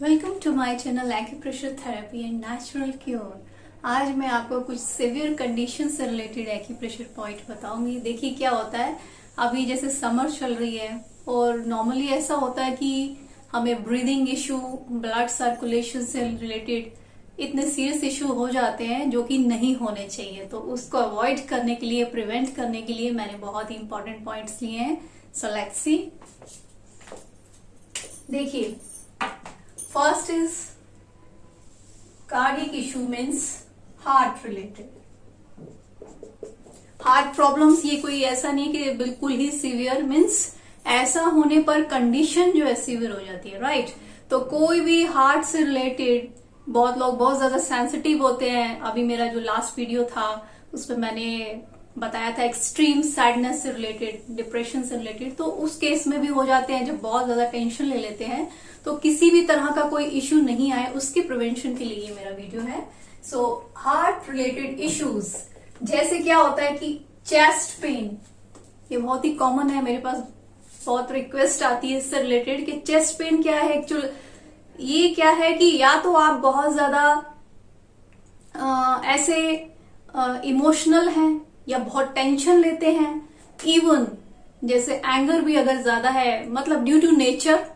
Welcome to my channel acupressure therapy and natural cure. आज मैं आपको कुछ सिवियर कंडीशन से रिलेटेड एक्यूप्रेशर पॉइंट बताऊंगी। देखिए क्या होता है, अभी जैसे समर चल रही है और नॉर्मली ऐसा होता है कि हमें ब्रीदिंग इशू, ब्लड सर्कुलेशन से रिलेटेड इतने सीरियस इशू हो जाते हैं जो कि नहीं होने चाहिए। तो उसको अवॉइड करने के लिए, प्रिवेंट करने के लिए मैंने बहुत ही इंपॉर्टेंट पॉइंट्स लिए हैं। So let's see. देखिए, first is cardiac issue means heart related heart problems. ये कोई ऐसा नहीं कि बिल्कुल ही सीवियर, मीन्स ऐसा होने पर कंडीशन जो है सीवियर हो जाती है, राइट। तो कोई भी हार्ट से रिलेटेड, बहुत लोग बहुत ज्यादा सेंसिटिव होते हैं। अभी मेरा जो लास्ट वीडियो था उसमें मैंने बताया था एक्सट्रीम सैडनेस से रिलेटेड, डिप्रेशन से रिलेटेड, तो उस केस में भी हो जाते हैं जब बहुत ज्यादा टेंशन ले लेते हैं। तो किसी भी तरह का कोई इश्यू नहीं आए उसके प्रिवेंशन के लिए ये मेरा वीडियो है। सो हार्ट रिलेटेड इश्यूज जैसे क्या होता है कि चेस्ट पेन, ये बहुत ही कॉमन है। मेरे पास बहुत रिक्वेस्ट आती है इससे रिलेटेड कि चेस्ट पेन क्या है एक्चुअल। ये क्या है कि या तो आप बहुत ज्यादा ऐसे इमोशनल हैं या बहुत टेंशन लेते हैं, इवन जैसे एंगर भी अगर ज्यादा है, मतलब ड्यू टू नेचर।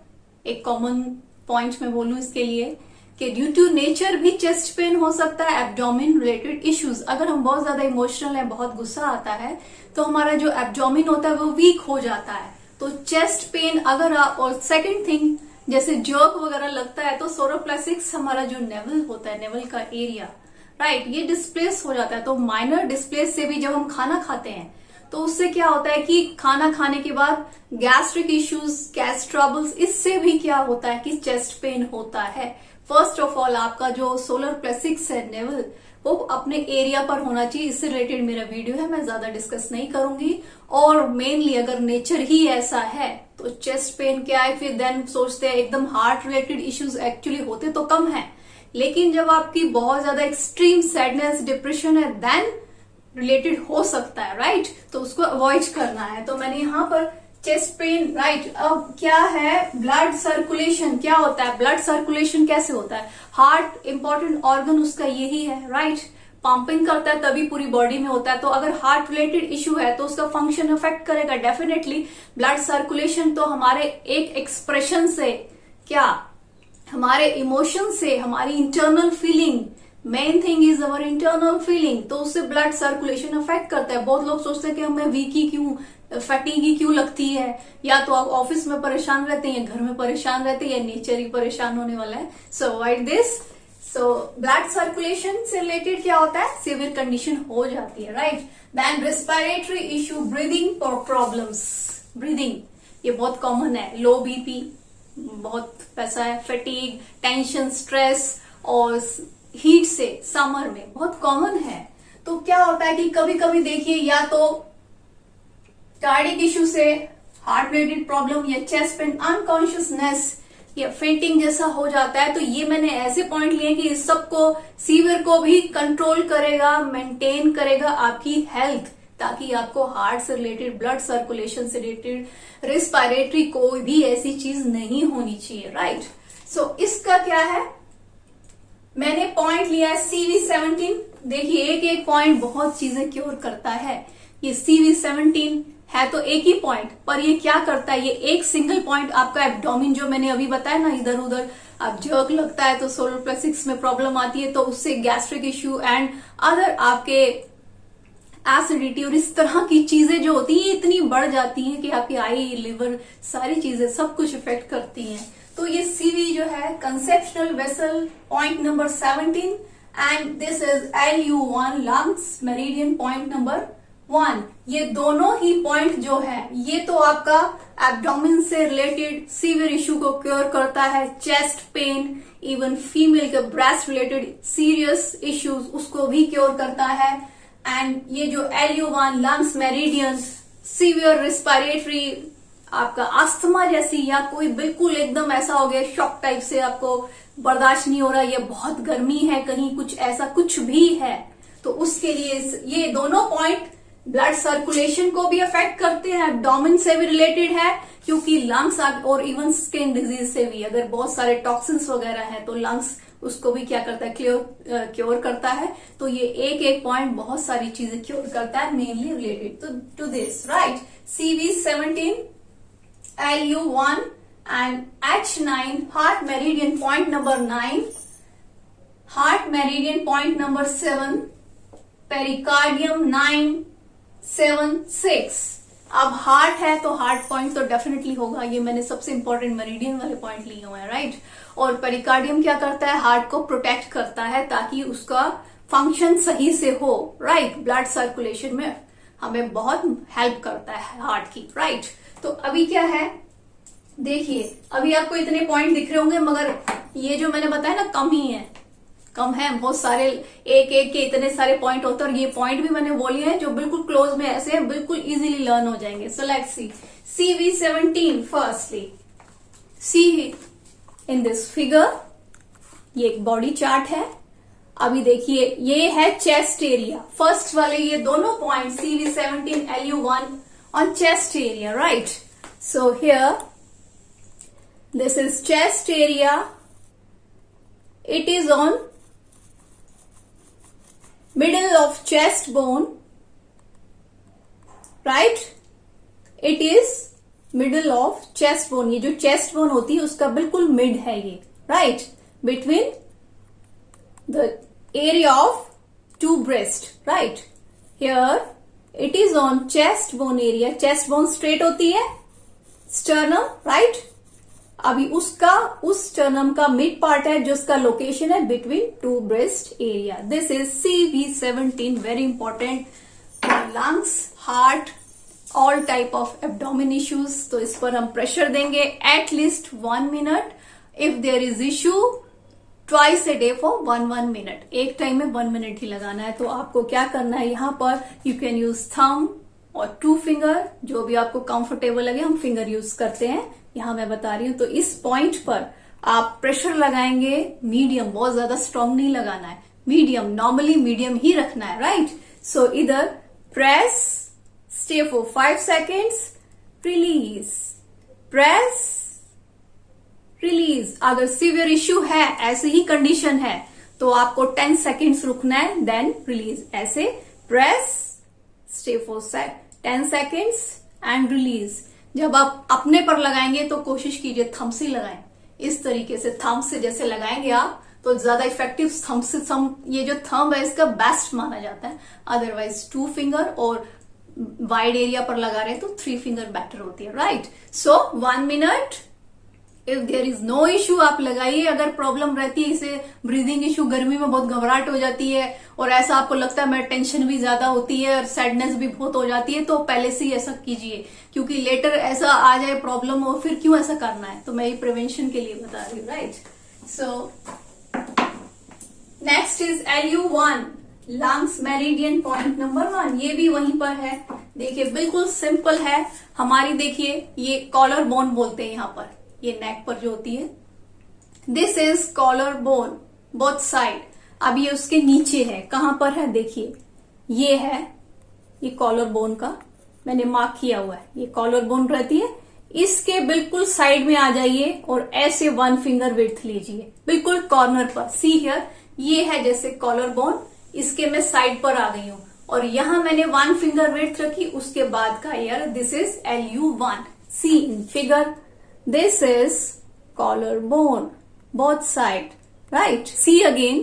एक कॉमन पॉइंट मैं बोलूं इसके लिए कि ड्यू टू नेचर भी चेस्ट पेन हो सकता है। एब्डोमिन रिलेटेड इश्यूज, अगर हम बहुत ज्यादा इमोशनल हैं, बहुत गुस्सा आता है तो हमारा जो एब्डोमिन होता है वो वीक हो जाता है। तो चेस्ट पेन अगर आप, और सेकंड थिंग जैसे जर्क वगैरह लगता है तो सोलर प्लेक्सस, हमारा जो नेवल होता है, नेवल का एरिया, राइट, ये डिस्प्लेस हो जाता है। तो माइनर डिस्प्लेस से भी जब हम खाना खाते हैं तो उससे क्या होता है कि खाना खाने के बाद गैस्ट्रिक इश्यूज, गैस ट्रबल्स, इससे भी क्या होता है कि चेस्ट पेन होता है। फर्स्ट ऑफ ऑल आपका जो सोलर प्लेक्सस है, नेवल, वो अपने एरिया पर होना चाहिए। इससे रिलेटेड मेरा वीडियो है, मैं ज्यादा डिस्कस नहीं करूंगी। और मेनली अगर नेचर ही ऐसा है तो चेस्ट पेन क्या है, फिर देन सोचते हैं एकदम हार्ट रिलेटेड इश्यूज एक्चुअली होते तो कम है, लेकिन जब आपकी बहुत ज्यादा एक्सट्रीम सैडनेस, डिप्रेशन है, देन रिलेटेड हो सकता है, राइट। तो उसको अवॉइड करना है। तो मैंने यहाँ पर चेस्ट पेन, राइट। अब क्या है, ब्लड सर्कुलेशन क्या होता है, ब्लड सर्कुलेशन कैसे होता है। हार्ट इंपॉर्टेंट ऑर्गन उसका यही है, राइट, पंपिंग करता है तभी पूरी बॉडी में होता है। तो अगर हार्ट रिलेटेड इश्यू है तो उसका फंक्शन अफेक्ट करेगा डेफिनेटली। ब्लड सर्कुलेशन तो हमारे एक एक्सप्रेशन से, क्या, हमारे इमोशन से, हमारी internal feeling, main thing is our internal feeling, तो उससे ब्लड सर्कुलेशन अफेक्ट करता है। बहुत लोग सोचते हैं कि हमें वीकी क्यों, फैटिगी क्यों लगती है, या तो आप ऑफिस में परेशान रहते हैं या घर में परेशान रहते हैं या नेचर ही परेशान होने वाला है। So avoid this. So blood circulation से रिलेटेड क्या होता है, सीवियर कंडीशन हो जाती है, right. Then respiratory issue, breathing problems, breathing ये बहुत कॉमन है। लो बीपी बहुत पैसा है, फैटिग, टेंशन, स्ट्रेस और हीट से समर में बहुत कॉमन है। तो क्या होता है कि कभी कभी देखिए, या तो कार्डियक इश्यू से हार्ट रिलेटेड प्रॉब्लम या चेस्ट पेन, अनकॉन्शियसनेस या फेंटिंग जैसा हो जाता है। तो ये मैंने ऐसे पॉइंट लिए कि इस सबको, सीवियर को भी कंट्रोल करेगा, मेंटेन करेगा आपकी हेल्थ, ताकि आपको हार्ट से रिलेटेड, ब्लड सर्कुलेशन से रिलेटेड, रेस्पिरेटरी कोई भी ऐसी चीज नहीं होनी चाहिए, राइट। सो इसका क्या है, मैंने पॉइंट लिया है CV17। देखिए एक एक पॉइंट बहुत चीजें क्योर करता है। ये CV17 है तो एक ही पॉइंट, पर ये क्या करता है, ये एक सिंगल पॉइंट आपका एब्डोमिन, जो मैंने अभी बताया ना, इधर उधर अब जर्क लगता है तो सोलर प्लेक्सस में प्रॉब्लम आती है, तो उससे गैस्ट्रिक इश्यू एंड अदर आपके एसिडिटी और इस तरह की चीजें जो होती है इतनी बढ़ जाती हैं कि आपकी आई, लिवर, सारी चीजें सब कुछ इफेक्ट करती हैं। तो ये CV जो है, conceptional vessel, point number 17, and this is LU1, lungs meridian, point number 1। ये दोनों ही पॉइंट जो है, ये तो आपका एब्डोमिन से रिलेटेड सीवियर इश्यू को क्योर करता है। चेस्ट पेन, इवन फीमेल के ब्रेस्ट रिलेटेड सीरियस इश्यूज, उसको भी क्योर करता है। एंड ये जो LU1, lungs meridian, severe respiratory, आपका अस्थमा जैसी, या कोई बिल्कुल एकदम ऐसा हो गया शॉक टाइप से, आपको बर्दाश्त नहीं हो रहा, ये बहुत गर्मी है, कहीं कुछ ऐसा कुछ भी है, तो उसके लिए ये दोनों पॉइंट ब्लड सर्कुलेशन को भी अफेक्ट करते हैं, एब्डोमेन से भी रिलेटेड है, क्योंकि लंग्स और इवन स्किन डिजीज से भी, अगर बहुत सारे टॉक्सिन्स वगैरह हैं तो लंग्स उसको भी क्या करता है, क्योर करता है। तो ये एक एक पॉइंट बहुत सारी चीजें क्योर करता है, mainly related to this, right. CV17, LU1 and H9 heart meridian point number 9, heart meridian point number 7, pericardium 9, 7, 6। अब हार्ट है तो हार्ट पॉइंट तो डेफिनेटली होगा, ये मैंने सबसे इंपॉर्टेंट मेरिडियन वाले पॉइंट लिए हुए हैं, राइट। और पेरिकार्डियम क्या करता है, हार्ट को प्रोटेक्ट करता है ताकि उसका फंक्शन सही से हो, राइट। ब्लड सर्कुलेशन में हमें बहुत हेल्प करता है हार्ट की, राइट। तो अभी क्या है, देखिए अभी आपको इतने पॉइंट दिख रहे होंगे, मगर ये जो मैंने बताया ना कम ही है, कम है, बहुत सारे एक एक के इतने सारे पॉइंट होते हैं, और ये पॉइंट भी मैंने बोले हैं जो बिल्कुल क्लोज में ऐसे हैं, बिल्कुल इजीली लर्न हो जाएंगे। So let's see CV17 firstly, see in this figure, ये एक बॉडी चार्ट है। अभी देखिए ये है चेस्ट एरिया, फर्स्ट वाले ये दोनों point CV17 LU1 on chest area, right. So here this is chest area, it is on middle of chest bone, right, it is middle of chest bone, ये जो chest bone होती है उसका बिल्कुल mid है ये, right, between the area of two breast, right, here it is on chest bone area, chest bone straight होती है, sternum, right, अभी उसका उस स्टर्नम का मिड पार्ट है जो उसका लोकेशन है between two breast area. This is CV17, very important for lungs, heart, all type of abdomen issues. तो इस पर हम प्रेशर देंगे at least 1 minute, if there is issue twice a day for 1 minute, एक टाइम में 1 minute ही लगाना है। तो आपको क्या करना है, यहाँ पर यू कैन यूज थंब और 2 फिंगर, जो भी आपको कंफर्टेबल लगे, हम फिंगर यूज करते हैं, यहां मैं बता रही हूं। तो इस पॉइंट पर आप प्रेशर लगाएंगे मीडियम, बहुत ज्यादा स्ट्रांग नहीं लगाना है, मीडियम, नॉर्मली मीडियम ही रखना है, राइट। सो इधर press, stay for 5 seconds, release, press, release. अगर सीवियर इश्यू है, ऐसे ही कंडीशन है, तो आपको 10 सेकेंड्स रुकना है, देन रिलीज। ऐसे press, stay for 10 seconds and release. जब आप अपने पर लगाएंगे तो कोशिश कीजिए थंब से लगाएं, इस तरीके से थंब से जैसे लगाएंगे आप तो ज्यादा इफेक्टिव थंब से, ये जो थंब है इसका बेस्ट माना जाता है। अदरवाइज 2 फिंगर और वाइड एरिया पर लगा रहे हैं तो 3 फिंगर बेटर होती है, right. So 1 minute, if there is no issue आप लगाइए। अगर प्रॉब्लम रहती है, इसे ब्रीदिंग इश्यू, गर्मी में बहुत घबराहट हो जाती है और ऐसा आपको लगता है, मेरे टेंशन भी ज्यादा होती है और सैडनेस भी बहुत हो जाती है, तो पहले से ही ऐसा कीजिए, क्योंकि लेटर ऐसा आ जाए प्रॉब्लम हो, फिर क्यों ऐसा करना है। तो मैं ये प्रिवेंशन के लिए बता रही हूँ, right. So next is LU1, lungs meridian point number 1, ये भी वहीं पर है। देखिए बिल्कुल सिंपल है हमारी, देखिए ये कॉलर बोन बोलते हैं यहाँ पर, ये नेक पर जो होती है, this is collarbone, both side. अब ये उसके नीचे है, कहां पर है, देखिए ये है, ये कॉलर बोन का मैंने मार्क किया हुआ है, ये कॉलर बोन रहती है, इसके बिल्कुल साइड में आ जाइए और ऐसे 1 फिंगर विड्थ लीजिए, बिल्कुल कॉर्नर पर। सी हियर, ये है जैसे कॉलर बोन, इसके मैं साइड पर आ गई हूं और यहां मैंने 1 फिंगर विड्थ रखी, उसके बाद का ear, this is LU1। See in figure, this is collarbone, both side, right? See again,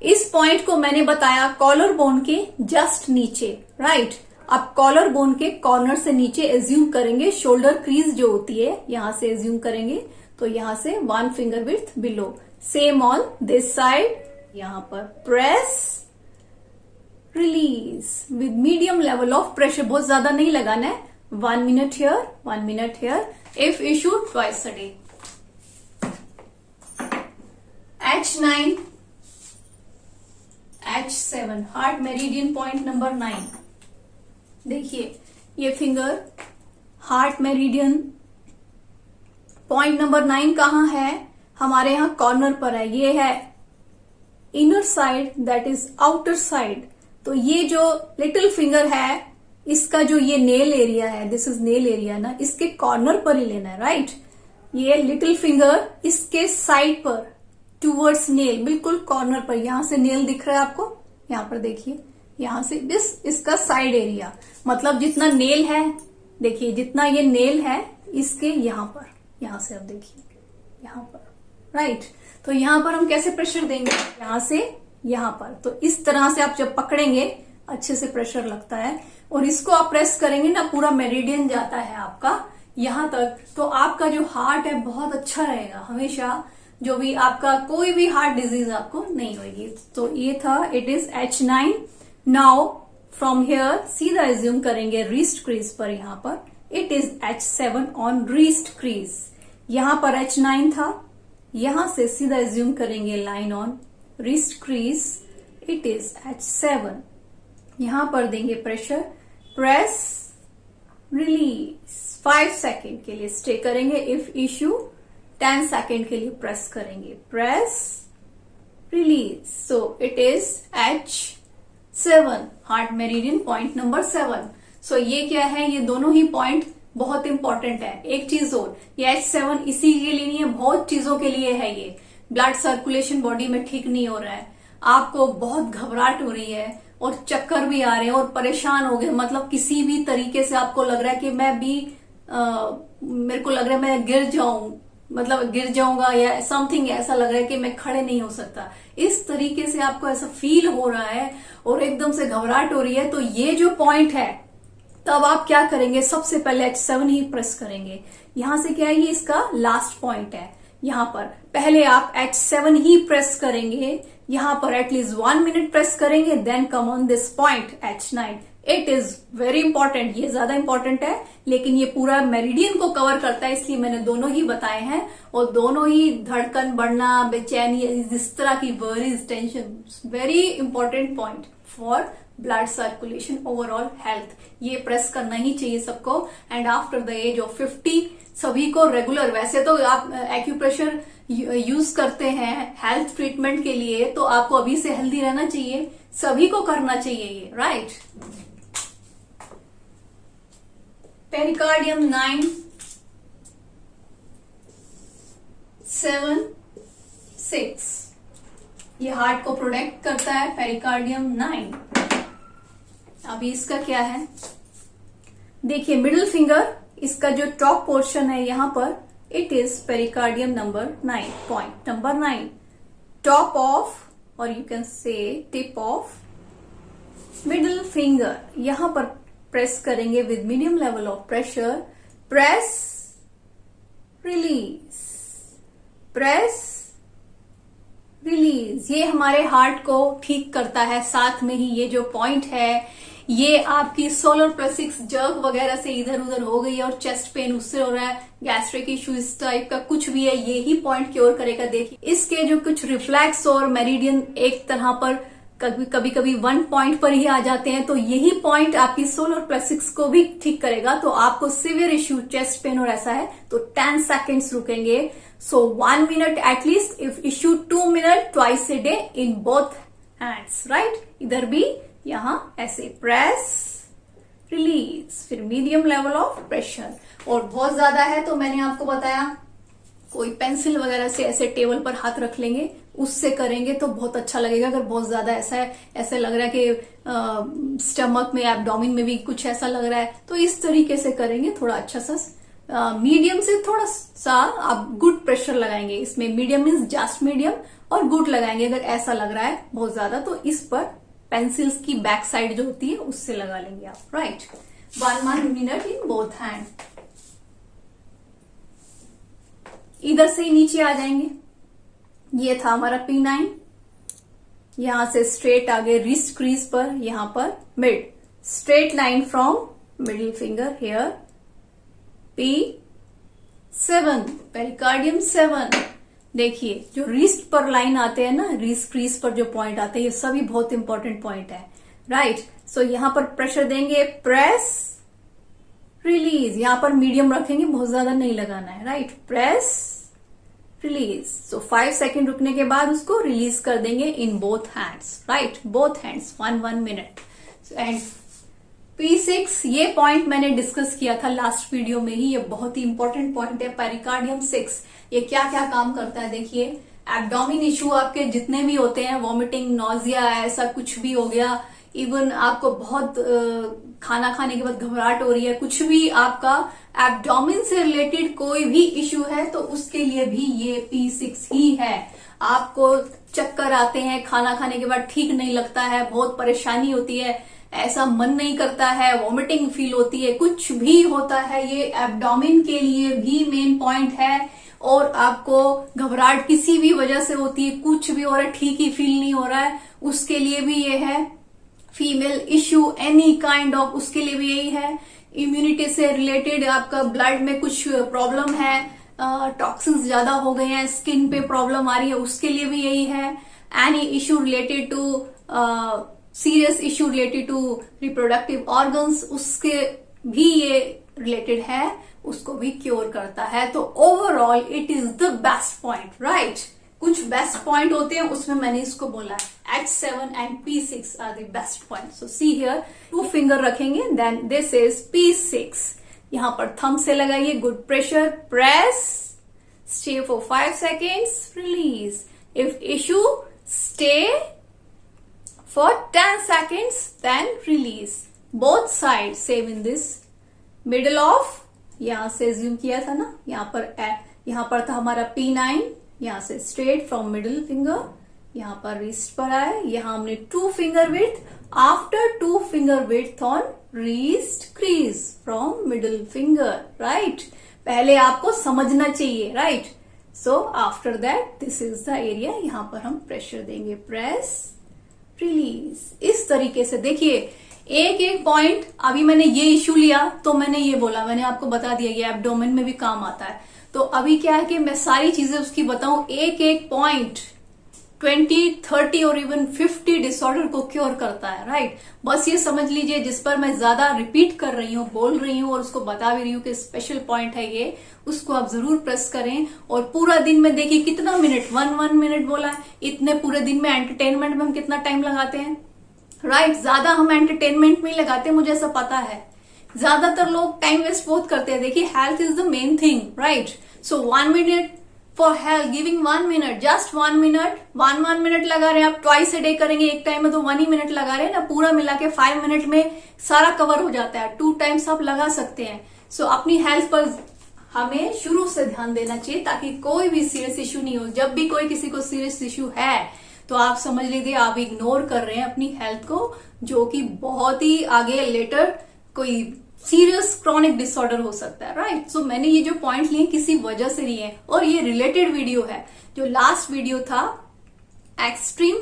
इस पॉइंट को मैंने बताया कॉलर बोन के जस्ट नीचे, राइट। अब कॉलर बोन के कॉर्नर से नीचे एज्यूम करेंगे, शोल्डर क्रीज जो होती है यहां से एज्यूम करेंगे, तो यहां से 1 finger width below. Same on this side, यहां पर press, release with medium level of pressure, बहुत ज्यादा नहीं लगाना है, 1 minute here, 1 minute here, if issued twice a day. H9, H7, heart meridian point number 9। देखिए ये finger heart meridian point number 9 कहां है, हमारे यहां कॉर्नर पर है, ये है inner side, that is outer side. तो ये जो लिटिल फिंगर है इसका जो ये नेल एरिया है, दिस इज नेल एरिया ना, इसके कॉर्नर पर ही लेना है, राइट। ये लिटिल फिंगर इसके साइड पर टूवर्ड्स नेल, बिल्कुल कॉर्नर पर, यहां से नेल दिख रहा है आपको, यहां पर देखिए, यहां से इसका साइड एरिया, मतलब जितना नेल है, देखिए जितना ये नेल है इसके यहां पर, यहां से आप देखिए यहां पर, राइट। तो यहां पर हम कैसे प्रेशर देंगे, यहां से यहां पर, तो इस तरह से आप जब पकड़ेंगे अच्छे से प्रेशर लगता है, और इसको आप प्रेस करेंगे ना, पूरा मेरिडियन जाता है आपका यहां तक, तो आपका जो हार्ट है बहुत अच्छा रहेगा हमेशा, जो भी आपका कोई भी हार्ट डिजीज आपको नहीं होगी। तो ये था, it is H9। Now from here सीधा एज्यूम करेंगे रिस्ट क्रीज पर, यहां पर it is H7 on wrist crease, यहां पर H9 था, यहां से सीधा एज्यूम करेंगे line on wrist crease, it is H7, यहां पर देंगे प्रेशर, प्रेस रिलीज, 5 सेकेंड के लिए स्टे करेंगे, इफ इश्यू 10 सेकेंड के लिए प्रेस करेंगे, press release, so it is H7, heart meridian point number 7। सो ये क्या है, ये दोनों ही पॉइंट बहुत इंपॉर्टेंट है। एक चीज और, ये H7 इसी के लिए नहीं है, बहुत चीजों के लिए है। ये ब्लड सर्कुलेशन बॉडी में ठीक नहीं हो रहा है, आपको बहुत घबराहट हो रही है और चक्कर भी आ रहे हैं और परेशान हो गए, मतलब किसी भी तरीके से आपको लग रहा है कि मैं भी मेरे को लग रहा है मैं गिर जाऊं, मतलब गिर जाऊंगा, या समथिंग ऐसा लग रहा है कि मैं खड़े नहीं हो सकता, इस तरीके से आपको ऐसा फील हो रहा है और एकदम से घबराहट हो रही है, तो ये जो पॉइंट है, तब आप क्या करेंगे, सबसे पहले H7 ही प्रेस करेंगे। यहां से क्या है, ये इसका लास्ट पॉइंट है, यहां पर पहले आप H7 ही प्रेस करेंगे, यहां पर एटलीस्ट 1 मिनट प्रेस करेंगे, then come on this point H9। It is very important, ये ज्यादा इंपॉर्टेंट है, लेकिन ये पूरा मेरिडियन को कवर करता है, इसलिए मैंने दोनों ही बताए हैं, और दोनों ही धड़कन बढ़ना, बेचैनी, इस तरह की worries, tension, very important point for blood circulation, overall health, ये प्रेस करना ही चाहिए सबको। And after the age of 50 सभी को रेगुलर, वैसे तो आप एक्यूप्रेशर यूज करते हैं हेल्थ ट्रीटमेंट के लिए, तो आपको अभी से हेल्दी रहना चाहिए, सभी को करना चाहिए ये, राइट। पेरिकार्डियम 9, 7, 6, ये हार्ट को प्रोटेक्ट करता है, पेरिकार्डियम 9। अभी इसका क्या है, देखिए मिडिल फिंगर, इसका जो टॉप पोर्शन है यहां पर, it is pericardium number 9, point number 9, top of, और you can say tip of middle finger, यहां पर प्रेस करेंगे with medium level of pressure, press release, press release, ये हमारे हार्ट को ठीक करता है। साथ में ही ये जो पॉइंट है, ये आपकी सोलर प्लेक्सिस जर्क वगैरह से इधर उधर हो गई है और चेस्ट पेन उससे हो रहा है, गैस्ट्रिक इश्यू इस टाइप का कुछ भी है, ये ही पॉइंट क्योर करेगा। देखिए इसके जो कुछ रिफ्लेक्स और मेरिडियन एक तरह पर कभी कभी 1 पॉइंट पर ही आ जाते हैं, तो यही पॉइंट आपकी सोलर प्लेक्सिस को भी ठीक करेगा। तो आपको सिवियर इश्यू चेस्ट पेन और ऐसा है तो 10 सेकेंड्स रुकेंगे, सो 1 minute at least, if issue 2 minute, twice a day in both hands, right. इधर भी यहां ऐसे प्रेस रिलीज, फिर मीडियम लेवल ऑफ प्रेशर, और बहुत ज्यादा है तो मैंने आपको बताया कोई पेंसिल वगैरह से ऐसे टेबल पर हाथ रख लेंगे, उससे करेंगे तो बहुत अच्छा लगेगा। अगर बहुत ज्यादा ऐसा है, ऐसे लग रहा है कि स्टमक में, एब्डोमिन में भी कुछ ऐसा लग रहा है, तो इस तरीके से करेंगे, थोड़ा अच्छा सा मीडियम से थोड़ा सा आप गुड प्रेशर लगाएंगे। इसमें मीडियम मीन्स जस्ट मीडियम, और गुड लगाएंगे। अगर ऐसा लग रहा है बहुत ज्यादा तो इस पर पेंसिल्स की बैक साइड जो होती है उससे लगा लेंगे आप, right. 1 minute in both hand, इधर से ही नीचे आ जाएंगे। ये था हमारा P9, यहां से स्ट्रेट आगे रिस्ट क्रीज पर, यहां पर mid, straight line from middle finger here, P7, pericardium 7। देखिए जो रिस्ट पर लाइन आते हैं ना, रिस्ट क्रीज पर जो पॉइंट आते हैं, ये सभी बहुत इंपॉर्टेंट पॉइंट है, राइट। सो यहां पर प्रेशर देंगे, प्रेस रिलीज, यहां पर मीडियम रखेंगे, बहुत ज्यादा नहीं लगाना है, राइट। प्रेस रिलीज, सो 5 सेकेंड रुकने के बाद उसको रिलीज कर देंगे in both hands, right, both hands, 1 minute. And P6 ये पॉइंट मैंने डिस्कस किया था लास्ट वीडियो में ही, ये बहुत ही इंपॉर्टेंट पॉइंट है। पेरिकार्डियम 6 ये क्या क्या काम करता है देखिए। एब्डोमिन इश्यू आपके जितने भी होते हैं, वॉमिटिंग, नॉजिया, ऐसा कुछ भी हो गया, इवन आपको बहुत खाना खाने के बाद घबराहट हो रही है, कुछ भी आपका एब्डोमिन से रिलेटेड कोई भी इश्यू है तो उसके लिए भी ये P6 ही है। आपको चक्कर आते हैं, खाना खाने के बाद ठीक नहीं लगता है, बहुत परेशानी होती है, ऐसा मन नहीं करता है, वॉमिटिंग फील होती है, कुछ भी होता है, ये एब्डोमिन के लिए भी मेन पॉइंट है। और आपको घबराहट किसी भी वजह से होती है, कुछ भी हो रहा है, ठीक ही फील नहीं हो रहा है, उसके लिए भी ये है। Female issue any kind of, उसके लिए भी यही है। इम्यूनिटी से रिलेटेड आपका ब्लड में कुछ प्रॉब्लम है, टॉक्सिन्स ज्यादा हो गए हैं, स्किन पे प्रॉब्लम आ रही है, उसके लिए भी यही है। Any issue related to serious issue related to reproductive organs, उसके भी ये रिलेटेड है, उसको भी क्योर करता है। तो overall it is the best point, right. कुछ बेस्ट पॉइंट होते हैं, उसमें मैंने इसको बोला है H7 एंड P6 are the best point. So see here, 2 finger रखेंगे, देन दिस इज P6। यहां पर थंब से लगाइए, good pressure, press, stay for 5 seconds, release. If issue stay for 10 seconds, then release. Both sides same in this. Middle of, यहां से zoom किया था ना, यहां पर था हमारा P9, यहां से straight from middle finger, यहां पर wrist पर आए, यहां हमने 2 finger width, after 2 finger width on wrist crease from middle finger, right? पहले आपको समझना चाहिए, right? So after that, this is the area, यहां पर हम pressure देंगे, press, रिलीज। इस तरीके से देखिए, एक एक पॉइंट। अभी मैंने ये इश्यू लिया तो मैंने ये बोला, मैंने आपको बता दिया ये एब्डोमेन में भी काम आता है। तो अभी क्या है कि मैं सारी चीजें उसकी बताऊं, एक एक पॉइंट 20, 30 और इवन 50 डिसऑर्डर को क्योर करता है, राइट। बस ये समझ लीजिए, जिस पर मैं ज्यादा रिपीट कर रही हूँ, बोल रही हूँ और उसको बता भी रही हूँ कि स्पेशल पॉइंट है ये, उसको आप जरूर प्रेस करें। और पूरा दिन में देखिए कितना मिनट, 1 मिनट बोला है, इतने पूरे दिन में एंटरटेनमेंट में हम कितना टाइम लगाते हैं, राइट। ज्यादा हम एंटरटेनमेंट में ही लगाते हैं, मुझे ऐसा पता है। ज्यादातर लोग टाइम वेस्ट बहुत करते हैं। देखिए, health is the main thing, right. So 1 minute for health, giving 1 minute, just 1 minute, 1 minute लगा रहे हैं आप, ट्वाइस ए डे करेंगे, एक टाइम में तो 1 ही मिनट लगा रहे हैं ना, पूरा मिला के 5 मिनट में सारा कवर हो जाता है। 2 टाइम्स आप लगा सकते हैं। सो अपनी हेल्थ पर हमें शुरू से ध्यान देना चाहिए ताकि कोई भी सीरियस इश्यू नहीं हो। जब भी कोई किसी को सीरियस इश्यू है तो आप समझ लीजिए आप इग्नोर कर रहे हैं अपनी हेल्थ को, जो कि बहुत ही आगे लेटर कोई सीरियस क्रॉनिक डिसऑर्डर हो सकता है, राइट। सो मैंने ये जो पॉइंट लिए किसी वजह से लिए, और ये रिलेटेड वीडियो है। जो लास्ट वीडियो था एक्सट्रीम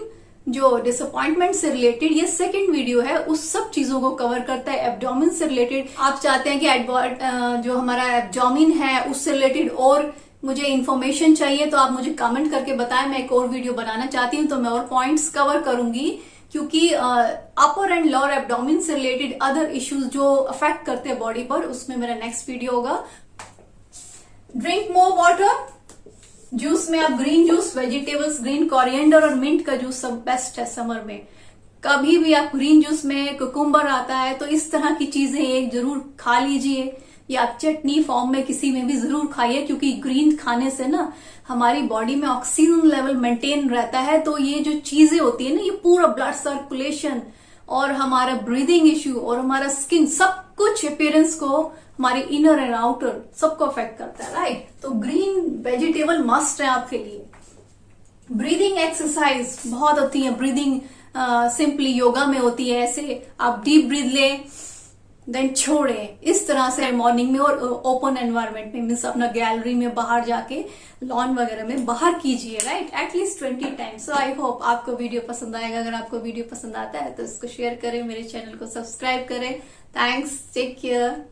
जो डिसअपॉइंटमेंट से रिलेटेड, ये सेकंड वीडियो है, उस सब चीजों को कवर करता है। एब्डोमिन से रिलेटेड आप चाहते हैं कि जो हमारा एब्डोमिन है उससे रिलेटेड और मुझे इन्फॉर्मेशन चाहिए तो आप मुझे कमेंट करके बताएं, मैं एक और वीडियो बनाना चाहती हूँ तो मैं और पॉइंट्स कवर करूंगी, क्योंकि अपर एंड लोअर एब्डोमिन से रिलेटेड अदर इश्यूज जो अफेक्ट करते हैं बॉडी पर, उसमें मेरा नेक्स्ट वीडियो होगा। Drink more water. जूस में आप green juice, vegetables, green coriander और मिंट का जूस सब बेस्ट है समर में। कभी भी आप ग्रीन जूस में कुकुम्बर आता है तो इस तरह की चीजें एक जरूर खा लीजिए, या आप चटनी फॉर्म में किसी में भी जरूर खाइए, क्योंकि ग्रीन खाने से ना हमारी बॉडी में ऑक्सीजन लेवल मेंटेन रहता है। तो ये जो चीजें होती है ना, ये पूरा ब्लड सर्कुलेशन और हमारा ब्रीदिंग इश्यू और हमारा स्किन, सब कुछ अपीयरेंस को, हमारे इनर एंड आउटर सबको अफेक्ट करता है, राइट। तो ग्रीन वेजिटेबल मस्ट है आपके लिए। ब्रीदिंग एक्सरसाइज बहुत होती है, ब्रीदिंग सिंपली योगा में होती है। ऐसे आप डीप ब्रीथ ले, देन छोड़े, इस तरह से मॉर्निंग में और ओपन एनवायरनमेंट में, मीन्स अपना गैलरी में बाहर जाके लॉन वगैरह में बाहर कीजिए, right, at least 20 times. So I hope आपको वीडियो पसंद आएगा। अगर आपको वीडियो पसंद आता है तो इसको शेयर करें, मेरे चैनल को सब्सक्राइब करें। Thanks, take care.